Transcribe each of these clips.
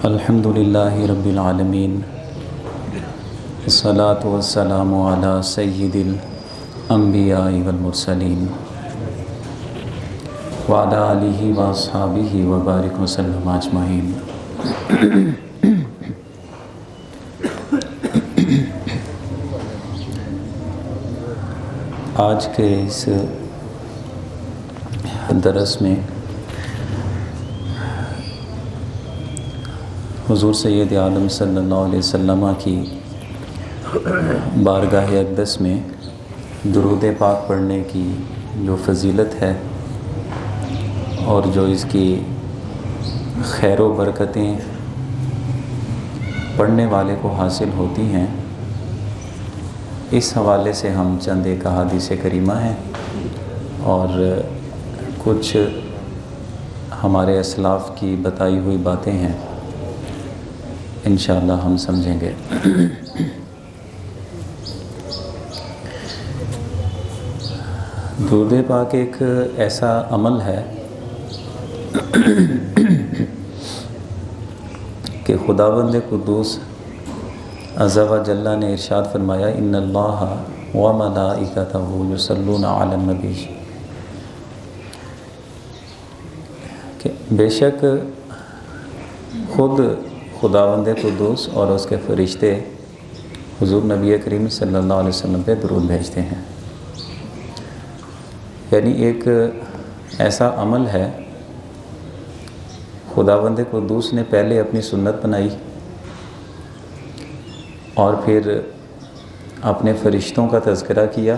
الحمدللہ رب العالمین والصلاة والسلام علی سید الانبیاء والمرسلین وعلی آلہ واصحابہ وبارک وسلم اجمعین۔ آج کے اس درس میں حضور سید عالم صلی اللہ علیہ وسلم کی بارگاہ اقدس میں درود پاک پڑھنے کی جو فضیلت ہے اور جو اس کی خیر و برکتیں پڑھنے والے کو حاصل ہوتی ہیں، اس حوالے سے ہم چند ایک احادیث کریمہ ہیں اور کچھ ہمارے اسلاف کی بتائی ہوئی باتیں ہیں، انشاءاللہ ہم سمجھیں گے۔ درود پاک ایک ایسا عمل ہے کہ خداوند قدوس عز و جل نے ارشاد فرمایا ان اللہ و ملائکتہ یصلون علی النبی، کہ بے شک خود خداوند قدوس اور اس کے فرشتے حضور نبی کریم صلی اللہ علیہ وسلم پہ درود بھیجتے ہیں۔ یعنی ایک ایسا عمل ہے، خداوند قدوس نے پہلے اپنی سنت بنائی اور پھر اپنے فرشتوں کا تذکرہ کیا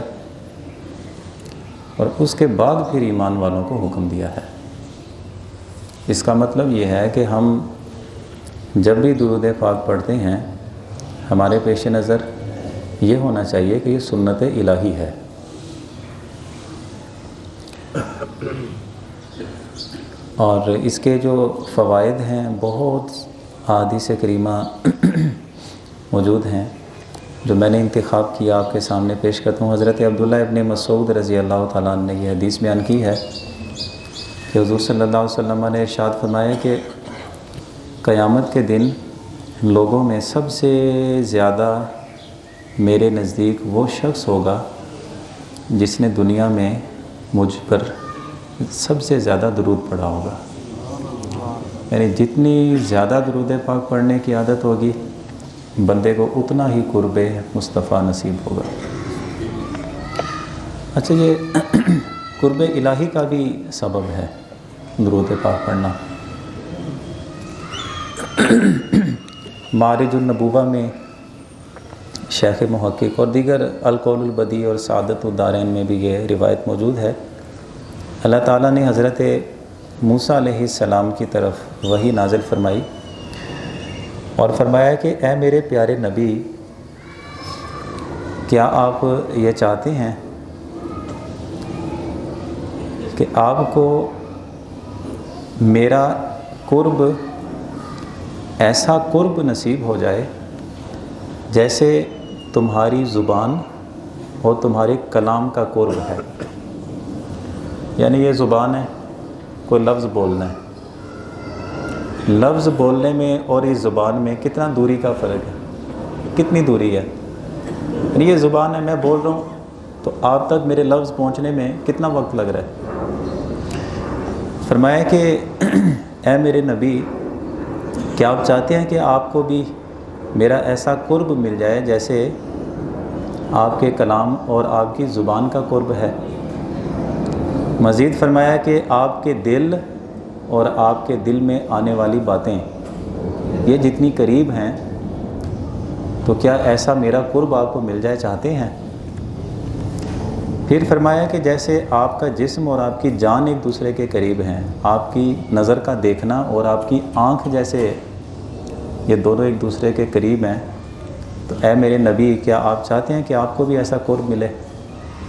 اور اس کے بعد پھر ایمان والوں کو حکم دیا ہے۔ اس کا مطلب یہ ہے کہ ہم جب بھی درود پاک پڑھتے ہیں، ہمارے پیش نظر یہ ہونا چاہیے کہ یہ سنت الہی ہے، اور اس کے جو فوائد ہیں بہت احادیث کریمہ موجود ہیں جو میں نے انتخاب کیا آپ کے سامنے پیش کرتا ہوں۔ حضرت عبداللہ ابن مسعود رضی اللہ تعالیٰ عنہ نے یہ حدیث بیان کی ہے کہ حضور صلی اللہ علیہ وسلم نے ارشاد فرمایا کہ قیامت کے دن لوگوں میں سب سے زیادہ میرے نزدیک وہ شخص ہوگا جس نے دنیا میں مجھ پر سب سے زیادہ درود پڑھا ہوگا۔ یعنی جتنی زیادہ درود پاک پڑھنے کی عادت ہوگی بندے کو اتنا ہی قرب مصطفیٰ نصیب ہوگا۔ اچھا، یہ قرب الہی کا بھی سبب ہے درود پاک پڑھنا۔ معارج النبوہ میں شیخ محقق اور دیگر القول البدیع اور سعادت الدارین میں بھی یہ روایت موجود ہے۔ اللہ تعالیٰ نے حضرت موسیٰ علیہ السلام کی طرف وحی نازل فرمائی اور فرمایا کہ اے میرے پیارے نبی، کیا آپ یہ چاہتے ہیں کہ آپ کو میرا قرب ایسا قرب نصیب ہو جائے جیسے تمہاری زبان اور تمہارے کلام کا قرب ہے؟ یعنی یہ زبان ہے، کوئی لفظ بولنا ہے، لفظ بولنے میں اور اس زبان میں کتنا دوری کا فرق ہے، کتنی دوری ہے؟ یعنی یہ زبان ہے، میں بول رہا ہوں تو آپ تک میرے لفظ پہنچنے میں کتنا وقت لگ رہا ہے؟ فرمایا کہ اے میرے نبی، کیا آپ چاہتے ہیں کہ آپ کو بھی میرا ایسا قرب مل جائے جیسے آپ کے کلام اور آپ کی زبان کا قرب ہے؟ مزید فرمایا کہ آپ کے دل اور آپ کے دل میں آنے والی باتیں یہ جتنی قریب ہیں، تو کیا ایسا میرا قرب آپ کو مل جائے چاہتے ہیں؟ پھر فرمایا کہ جیسے آپ کا جسم اور آپ کی جان ایک دوسرے کے قریب ہیں، آپ کی نظر کا دیکھنا اور آپ کی آنکھ جیسے یہ دونوں ایک دوسرے کے قریب ہیں، تو اے میرے نبی، کیا آپ چاہتے ہیں کہ آپ کو بھی ایسا قرب ملے؟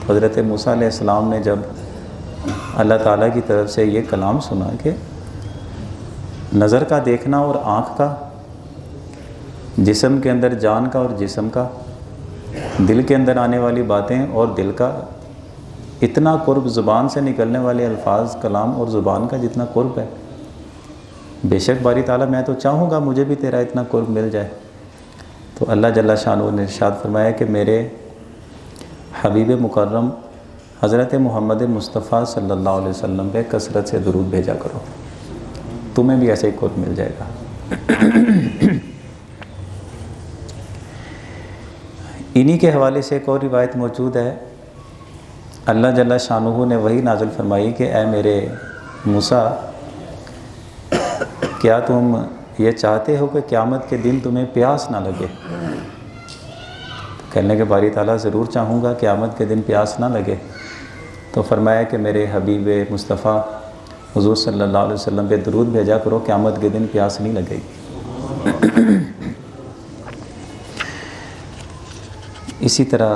حضرت موسیٰ علیہ السلام نے جب اللہ تعالیٰ کی طرف سے یہ کلام سنا کہ نظر کا دیکھنا اور آنکھ کا، جسم کے اندر جان کا اور جسم کا، دل کے اندر آنے والی باتیں اور دل کا، اتنا قرب زبان سے نکلنے والے الفاظ، کلام اور زبان کا جتنا قرب ہے، بے شک باری تعالیٰ میں تو چاہوں گا مجھے بھی تیرا اتنا قرب مل جائے۔ تو اللہ جل شانہ نے ارشاد فرمایا کہ میرے حبیب مکرم حضرت محمد مصطفیٰ صلی اللہ علیہ وسلم پہ کثرت سے درود بھیجا کرو، تمہیں بھی ایسے ہی قرب مل جائے گا۔ انہی کے حوالے سے ایک اور روایت موجود ہے، اللہ جل شانہ نے وہی نازل فرمائی کہ اے میرے موسیٰ، کیا تم یہ چاہتے ہو کہ قیامت کے دن تمہیں پیاس نہ لگے؟ کہنے کے باری تعالیٰ ضرور چاہوں گا قیامت کے دن پیاس نہ لگے۔ تو فرمایا کہ میرے حبیب مصطفیٰ حضور صلی اللہ علیہ وسلم پہ درود بھیجا کرو، قیامت کے دن پیاس نہیں لگے گی۔ اسی طرح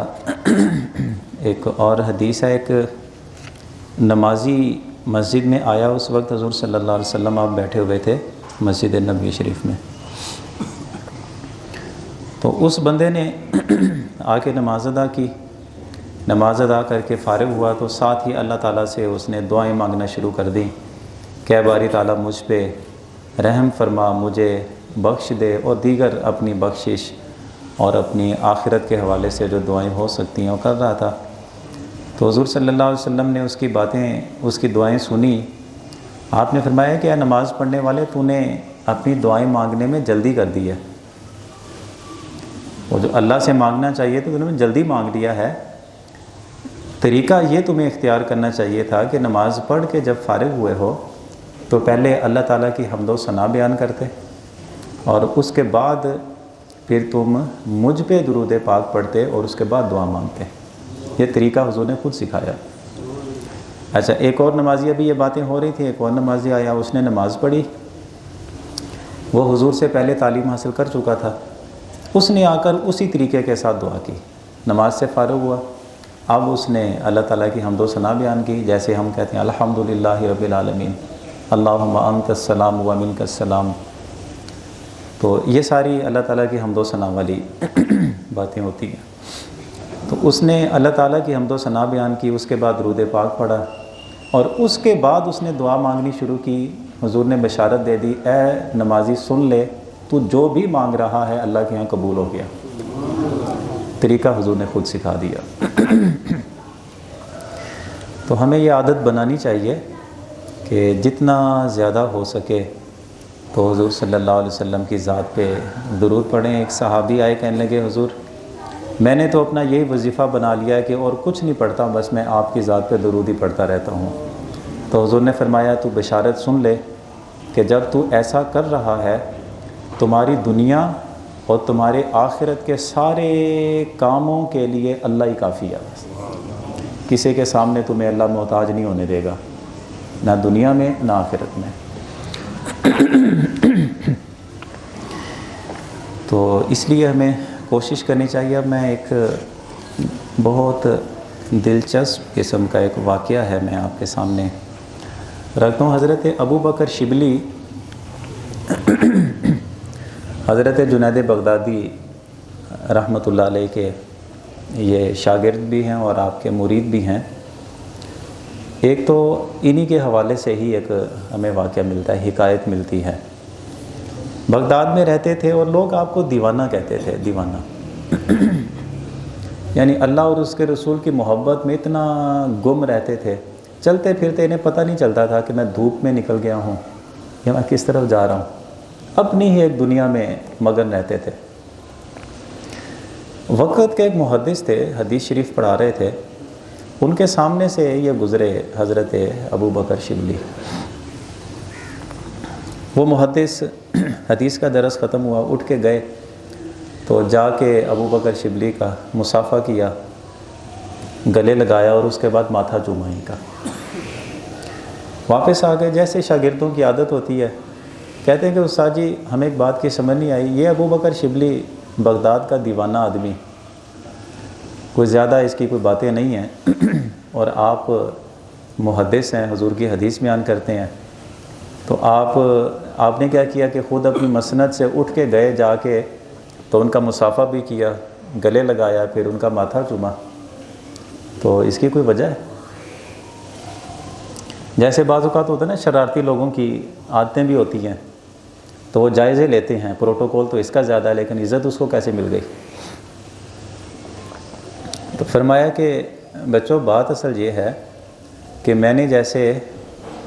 ایک اور حدیث ہے، ایک نمازی مسجد میں آیا، اس وقت حضور صلی اللہ علیہ وسلم آپ بیٹھے ہوئے تھے مسجد نبوی شریف میں، تو اس بندے نے آ کے نماز ادا کی، نماز ادا کر کے فارغ ہوا تو ساتھ ہی اللہ تعالیٰ سے اس نے دعائیں مانگنا شروع کر دیں کہ اے باری تعالیٰ مجھ پہ رحم فرما، مجھے بخش دے، اور دیگر اپنی بخشش اور اپنی آخرت کے حوالے سے جو دعائیں ہو سکتی ہیں وہ کر رہا تھا۔ تو حضور صلی اللہ علیہ وسلم نے اس کی باتیں، اس کی دعائیں سنی۔ آپ نے فرمایا کہ اے نماز پڑھنے والے، تو نے اپنی دعائیں مانگنے میں جلدی کر دی ہے، وہ جو اللہ سے مانگنا چاہیے تو تم نے جلدی مانگ لیا ہے۔ طریقہ یہ تمہیں اختیار کرنا چاہیے تھا کہ نماز پڑھ کے جب فارغ ہوئے ہو تو پہلے اللہ تعالیٰ کی حمد و ثنا بیان کرتے، اور اس کے بعد پھر تم مجھ پہ درود پاک پڑھتے اور اس کے بعد دعا مانگتے۔ یہ طریقہ حضور نے خود سکھایا۔ اچھا، ایک اور نمازی، ابھی یہ باتیں ہو رہی تھیں، ایک اور نمازی آیا، اس نے نماز پڑھی، وہ حضور سے پہلے تعلیم حاصل کر چکا تھا، اس نے آ کر اسی طریقے کے ساتھ دعا کی، نماز سے فارغ ہوا، اب اس نے اللہ تعالیٰ کی حمد و ثنا بیان کی، جیسے ہم کہتے ہیں الحمدللہ رب العالمین، اللہم انت السلام و منک السلام۔ تو یہ ساری اللہ تعالیٰ کی حمد و ثنا والی باتیں ہوتی ہیں۔ تو اس نے اللہ تعالیٰ کی حمد و ثنا بیان کی، اس کے بعد درود پاک پڑھا، اور اس کے بعد اس نے دعا مانگنی شروع کی۔ حضور نے بشارت دے دی، اے نمازی سن لے، تو جو بھی مانگ رہا ہے اللہ کے یہاں قبول ہو گیا۔ طریقہ حضور نے خود سکھا دیا۔ تو ہمیں یہ عادت بنانی چاہیے کہ جتنا زیادہ ہو سکے تو حضور صلی اللہ علیہ وسلم کی ذات پہ درود پڑھیں۔ ایک صحابی آئے، کہنے لگے حضور میں نے تو اپنا یہی وظیفہ بنا لیا ہے کہ اور کچھ نہیں پڑھتا، بس میں آپ کی ذات پہ درود ہی پڑھتا رہتا ہوں۔ تو حضور نے فرمایا تو بشارت سن لے کہ جب تو ایسا کر رہا ہے تمہاری دنیا اور تمہارے آخرت کے سارے کاموں کے لیے اللہ ہی کافی ہے، بس کسی کے سامنے تمہیں اللہ محتاج نہیں ہونے دے گا، نہ دنیا میں نہ آخرت میں۔ تو اس لیے ہمیں کوشش کرنی چاہیے۔ اب میں ایک بہت دلچسپ قسم کا ایک واقعہ ہے میں آپ کے سامنے رکھتا ہوں۔ حضرت ابو بکر شبلی حضرت جنید بغدادی رحمۃ اللہ علیہ کے یہ شاگرد بھی ہیں اور آپ کے مرید بھی ہیں۔ ایک تو انہی کے حوالے سے ہی ایک ہمیں واقعہ ملتا ہے، حکایت ملتی ہے۔ بغداد میں رہتے تھے اور لوگ آپ کو دیوانہ کہتے تھے، دیوانہ یعنی اللہ اور اس کے رسول کی محبت میں اتنا گم رہتے تھے، چلتے پھرتے انہیں پتہ نہیں چلتا تھا کہ میں دھوپ میں نکل گیا ہوں یا میں کس طرف جا رہا ہوں، اپنی ہی ایک دنیا میں مگن رہتے تھے۔ وقت کے ایک محدث تھے، حدیث شریف پڑھا رہے تھے، ان کے سامنے سے یہ گزرے حضرت ابو بکر شبلی۔ وہ محدث حدیث کا درس ختم ہوا، اٹھ کے گئے تو جا کے ابو بکر شبلی کا مصافحہ کیا، گلے لگایا اور اس کے بعد ماتھا چوما ان کا۔ واپس آ گئے، جیسے شاگردوں کی عادت ہوتی ہے، کہتے ہیں کہ استاد جی ہمیں ایک بات کی سمجھ نہیں آئی، یہ ابو بکر شبلی بغداد کا دیوانہ آدمی، کوئی زیادہ اس کی کوئی باتیں نہیں ہیں، اور آپ محدث ہیں، حضور کی حدیث بیان کرتے ہیں، تو آپ نے کیا کیا کہ خود اپنی مسند سے اٹھ کے گئے، جا کے تو ان کا مصافحہ بھی کیا، گلے لگایا، پھر ان کا ماتھا چوما، تو اس کی کوئی وجہ ہے؟ جیسے بعض اوقات ہوتا ہے نا، شرارتی لوگوں کی عادتیں بھی ہوتی ہیں تو وہ جائزے لیتے ہیں، پروٹوکول تو اس کا زیادہ ہے لیکن عزت اس کو کیسے مل گئی؟ تو فرمایا کہ بچوں بات اصل یہ ہے کہ میں نے جیسے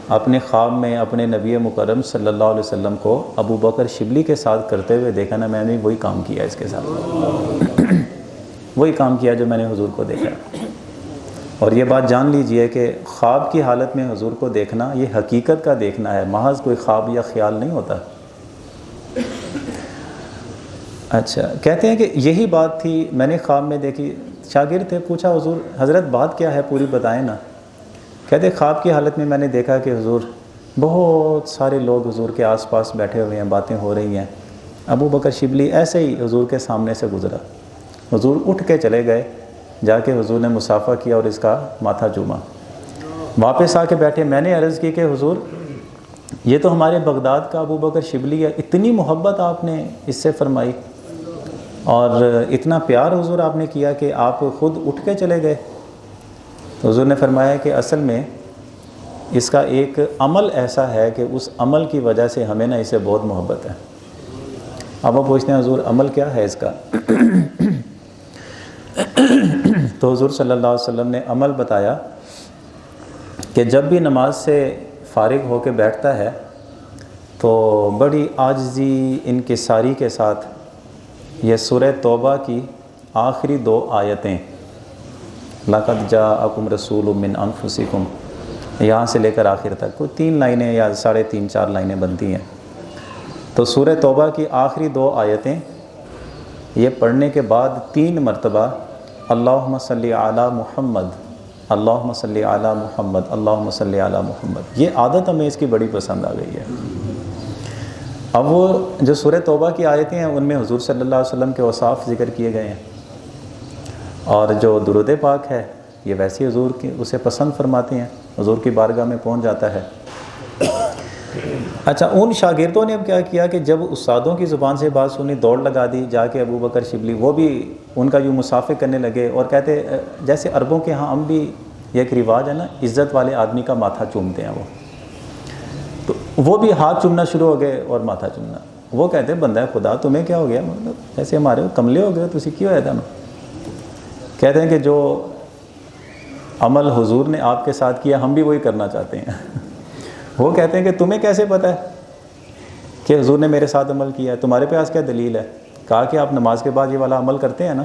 اپنے خواب میں اپنے نبی مکرم صلی اللہ علیہ وسلم کو ابو بکر شبلی کے ساتھ کرتے ہوئے دیکھا نا، میں نے وہی کام کیا اس کے ساتھ، وہی کام کیا جو میں نے حضور کو دیکھا۔ اور یہ بات جان لیجئے کہ خواب کی حالت میں حضور کو دیکھنا یہ حقیقت کا دیکھنا ہے، محض کوئی خواب یا خیال نہیں ہوتا۔ اچھا، کہتے ہیں کہ یہی بات تھی میں نے خواب میں دیکھی۔ شاگرد تھے، پوچھا حضور حضرت بات کیا ہے پوری بتائیں نا۔ کہتے خواب کی حالت میں میں نے دیکھا کہ حضور بہت سارے لوگ حضور کے آس پاس بیٹھے ہوئے ہیں، باتیں ہو رہی ہیں۔ ابو بکر شبلی ایسے ہی حضور کے سامنے سے گزرا، حضور اٹھ کے چلے گئے، جا کے حضور نے مصافحہ کیا اور اس کا ماتھا چوما، واپس آ کے بیٹھے۔ میں نے عرض کی کہ حضور یہ تو ہمارے بغداد کا ابو بکر شبلی ہے، اتنی محبت آپ نے اس سے فرمائی اور اتنا پیار حضور آپ نے کیا کہ آپ خود اٹھ کے چلے گئے۔ تو حضور نے فرمایا کہ اصل میں اس کا ایک عمل ایسا ہے کہ اس عمل کی وجہ سے ہمیں نا اسے بہت محبت ہے۔ اب آپ پوچھتے ہیں حضور عمل کیا ہے اس کا؟ تو حضور صلی اللہ علیہ وسلم نے عمل بتایا کہ جب بھی نماز سے فارغ ہو کے بیٹھتا ہے تو بڑی عاجزی انکساری کے ساتھ یہ سورہ توبہ کی آخری 2 آیتیں، لَقَدْ جَاءَكُمْ رَسُولٌ مِّنْ أَنفُسِكُمْ، یہاں سے لے کر آخر تک کوئی 3 لائنیں یا 3.5-4 لائنیں بنتی ہیں۔ تو سورہ توبہ کی آخری 2 آیتیں یہ پڑھنے کے بعد 3 مرتبہ اللہم صلی علی محمد، اللہم صلی علی محمد، اللہم صلی علی محمد، یہ عادت ہمیں اس کی بڑی پسند آ گئی ہے۔ اب وہ جو سورہ توبہ کی آیتیں ہیں ان میں حضور صلی اللہ علیہ وسلم کے اوصاف ذکر کیے گئے ہیں، اور جو درود پاک ہے یہ ویسے حضور کی اسے پسند فرماتے ہیں، حضور کی بارگاہ میں پہنچ جاتا ہے۔ اچھا، ان شاگردوں نے اب کیا کیا کہ جب استادوں کی زبان سے بات سنی، دوڑ لگا دی جا کے ابو بکر شبلی، وہ بھی ان کا یوں مصافحہ کرنے لگے اور کہتے جیسے عربوں کے ہاں ہم بھی یہ ایک رواج ہے نا، عزت والے آدمی کا ماتھا چومتے ہیں، تو وہ بھی ہاتھ چومنا شروع ہو گئے اور ماتھا چومنا۔ وہ کہتے بندہ خدا تمہیں کیا ہو گیا، مطلب ایسے ہمارے کملے ہو گئے، تسی کیوں ہے تھا؟ کہتے ہیں کہ جو عمل حضور نے آپ کے ساتھ کیا ہم بھی وہی کرنا چاہتے ہیں۔ وہ کہتے ہیں کہ تمہیں کیسے پتہ ہے کہ حضور نے میرے ساتھ عمل کیا ہے، تمہارے پاس کیا دلیل ہے؟ کہا کہ آپ نماز کے بعد یہ والا عمل کرتے ہیں نا،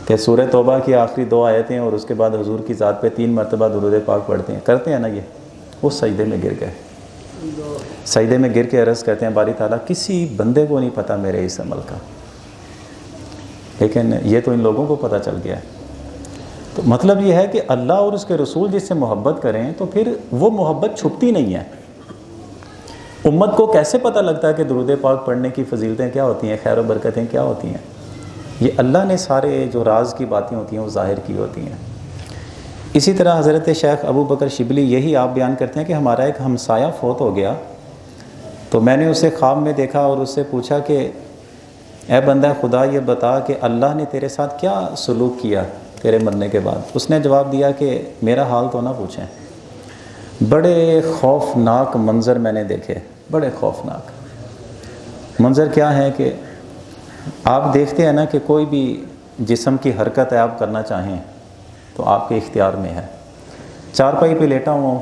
کہ سورہ توبہ کی آخری 2 آیتیں اور اس کے بعد حضور کی ذات پہ 3 مرتبہ درود پاک پڑھتے ہیں، کرتے ہیں نا یہ۔ وہ سجدے میں گر گئے، سجدے میں گر کے عرض کرتے ہیں باری تعالیٰ کسی بندے کو نہیں پتہ میرے اس عمل کا، لیکن یہ تو ان لوگوں کو پتہ چل گیا ہے۔ تو مطلب یہ ہے کہ اللہ اور اس کے رسول جس سے محبت کریں تو پھر وہ محبت چھپتی نہیں ہے۔ امت کو کیسے پتہ لگتا ہے کہ درود پاک پڑھنے کی فضیلتیں کیا ہوتی ہیں، خیر و برکتیں کیا ہوتی ہیں؟ یہ اللہ نے سارے جو راز کی باتیں ہوتی ہیں وہ ظاہر کی ہوتی ہیں۔ اسی طرح حضرت شیخ ابو بکر شبلی یہی آپ بیان کرتے ہیں کہ ہمارا ایک ہمسایہ فوت ہو گیا تو میں نے اسے خواب میں دیکھا اور اس سے پوچھا کہ اے بندہ خدا یہ بتا کہ اللہ نے تیرے ساتھ کیا سلوک کیا تیرے مرنے کے بعد؟ اس نے جواب دیا کہ میرا حال تو نہ پوچھیں، بڑے خوفناک منظر میں نے دیکھے، بڑے خوفناک منظر۔ کیا ہے کہ آپ دیکھتے ہیں نا کہ کوئی بھی جسم کی حرکت ہے آپ کرنا چاہیں تو آپ کے اختیار میں ہے۔ چارپائی پہ لیٹا ہوں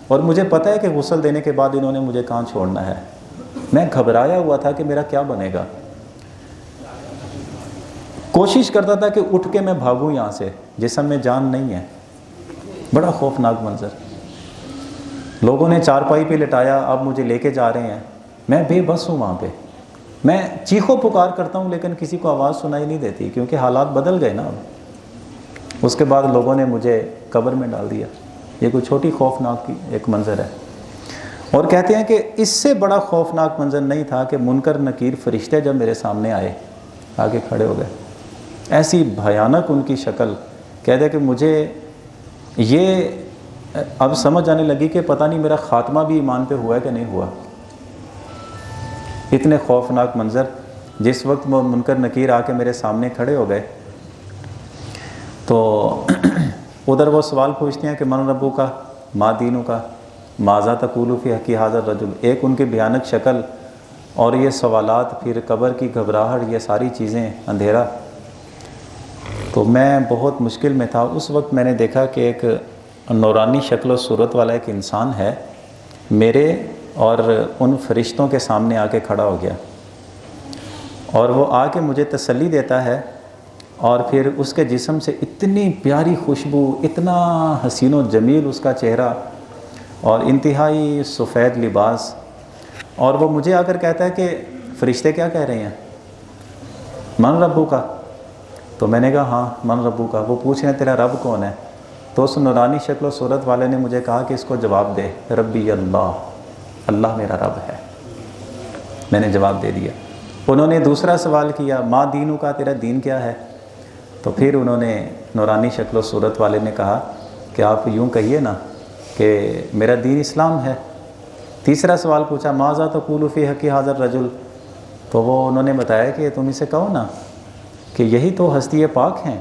اور مجھے پتہ ہے کہ غسل دینے کے بعد انہوں نے مجھے کہاں چھوڑنا ہے، میں گھبرایا ہوا تھا کہ میرا کیا بنے گا، کوشش کرتا تھا کہ اٹھ کے میں بھاگوں یہاں سے، جسم میں جان نہیں ہے، بڑا خوفناک منظر۔ لوگوں نے چارپائی پہ لٹایا، اب مجھے لے کے جا رہے ہیں، میں بے بس ہوں وہاں پہ، میں چیخو پکار کرتا ہوں لیکن کسی کو آواز سنائی نہیں دیتی کیونکہ حالات بدل گئے نا۔ اس کے بعد لوگوں نے مجھے قبر میں ڈال دیا۔ یہ کوئی چھوٹی خوفناک ایک منظر ہے۔ اور کہتے ہیں کہ اس سے بڑا خوفناک منظر نہیں تھا کہ منکر نکیر فرشتے جب میرے سامنے آئے، آگے کھڑے ہو گئے، ایسی بھیانک ان کی شکل۔ کہتے ہیں کہ مجھے یہ اب سمجھ آنے لگی کہ پتہ نہیں میرا خاتمہ بھی ایمان پہ ہوا ہے کہ نہیں ہوا، اتنے خوفناک منظر۔ جس وقت وہ منکر نکیر آ کے میرے سامنے کھڑے ہو گئے تو ادھر وہ سوال پوچھتے ہیں کہ من ربو کا، ما دینو کا، ماذا تقول فی حق ھذا الرجل، ایک ان کی بھیانک شکل اور یہ سوالات، پھر قبر کی گھبراہٹ، یہ ساری چیزیں، اندھیرا۔ تو میں بہت مشکل میں تھا اس وقت۔ میں نے دیکھا کہ ایک نورانی شکل و صورت والا ایک انسان ہے میرے اور ان فرشتوں کے سامنے آ کے کھڑا ہو گیا، اور وہ آ کے مجھے تسلی دیتا ہے، اور پھر اس کے جسم سے اتنی پیاری خوشبو، اتنا حسین و جمیل اس کا چہرہ، اور انتہائی سفید لباس، اور وہ مجھے آ کر کہتا ہے کہ فرشتے کیا کہہ رہے ہیں، من ربو کا؟ تو میں نے کہا ہاں من ربو کا۔ وہ پوچھ رہے ہیں تیرا رب کون ہے؟ تو اس نورانی شکل و صورت والے نے مجھے کہا کہ اس کو جواب دے، ربی اللہ، اللہ میرا رب ہے۔ میں نے جواب دے دیا۔ انہوں نے دوسرا سوال کیا، ما دینو کا، تیرا دین کیا ہے؟ تو پھر انہوں نے نورانی شکل و صورت والے نے کہا کہ آپ یوں کہیے نا کہ میرا دین اسلام ہے۔ تیسرا سوال پوچھا، ماذا تقول فی حق ھذا الرجل، تو وہ انہوں نے بتایا کہ تم اسے کہو نا کہ یہی تو ہستی پاک ہیں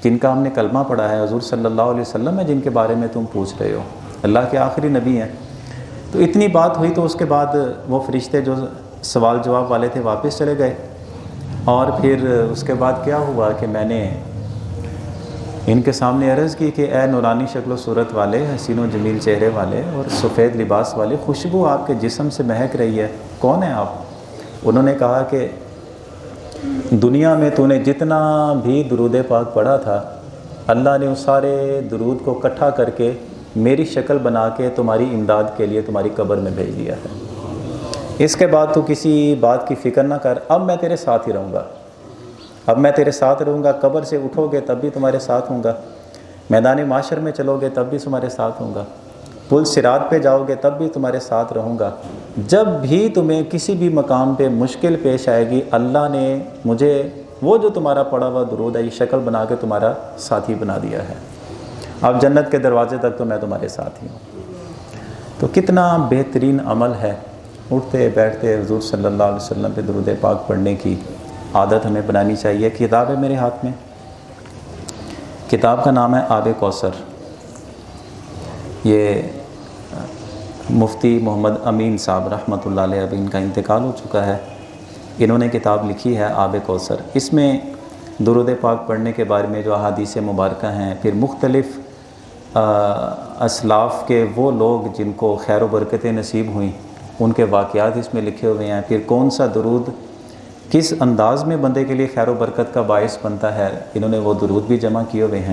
جن کا ہم نے کلمہ پڑھا ہے، حضور صلی اللہ علیہ وسلم ہے جن کے بارے میں تم پوچھ رہے ہو، اللہ کے آخری نبی ہیں۔ تو اتنی بات ہوئی تو اس کے بعد وہ فرشتے جو سوال جواب والے تھے واپس چلے گئے، اور پھر اس کے بعد کیا ہوا کہ میں نے ان کے سامنے عرض کی کہ اے نورانی شکل و صورت والے، حسین و جمیل چہرے والے اور سفید لباس والے، خوشبو آپ کے جسم سے مہک رہی ہے، کون ہیں آپ؟ انہوں نے کہا کہ دنیا میں تو نے جتنا بھی درود پاک پڑھا تھا، اللہ نے اس سارے درود کو اکٹھا کر کے میری شکل بنا کے تمہاری امداد کے لیے تمہاری قبر میں بھیج دیا ہے۔ اس کے بعد تو کسی بات کی فکر نہ کر، اب میں تیرے ساتھ ہی رہوں گا، اب میں تیرے ساتھ رہوں گا، قبر سے اٹھو گے تب بھی تمہارے ساتھ ہوں گا، میدان معاشر میں چلو گے تب بھی تمہارے ساتھ ہوں گا، پل صراط پہ جاؤ گے تب بھی تمہارے ساتھ رہوں گا، جب بھی تمہیں کسی بھی مقام پہ مشکل پیش آئے گی، اللہ نے مجھے وہ جو تمہارا پڑھا ہوا درود ہے یہ شکل بنا کے تمہارا ساتھی بنا دیا ہے، اب جنت کے دروازے تک تو میں تمہارے ساتھ ہی ہوں۔ تو کتنا بہترین عمل ہے، اٹھتے بیٹھتے حضور صلی اللہ علیہ وسلم پہ درود پاک پڑھنے کی عادت ہمیں بنانی چاہیے۔ کتاب ہے میرے ہاتھ میں، کتاب کا نام ہے آب کوثر، یہ مفتی محمد امین صاحب رحمۃ اللہ علیہ، اب ان کا انتقال ہو چکا ہے، انہوں نے کتاب لکھی ہے آب کوثر۔ اس میں درود پاک پڑھنے کے بارے میں جو احادیث مبارکہ ہیں، پھر مختلف اسلاف کے وہ لوگ جن کو خیر و برکتیں نصیب ہوئیں ان کے واقعات اس میں لکھے ہوئے ہیں، پھر کون سا درود کس انداز میں بندے کے لیے خیر و برکت کا باعث بنتا ہے، انہوں نے وہ درود بھی جمع کیے ہوئے ہیں۔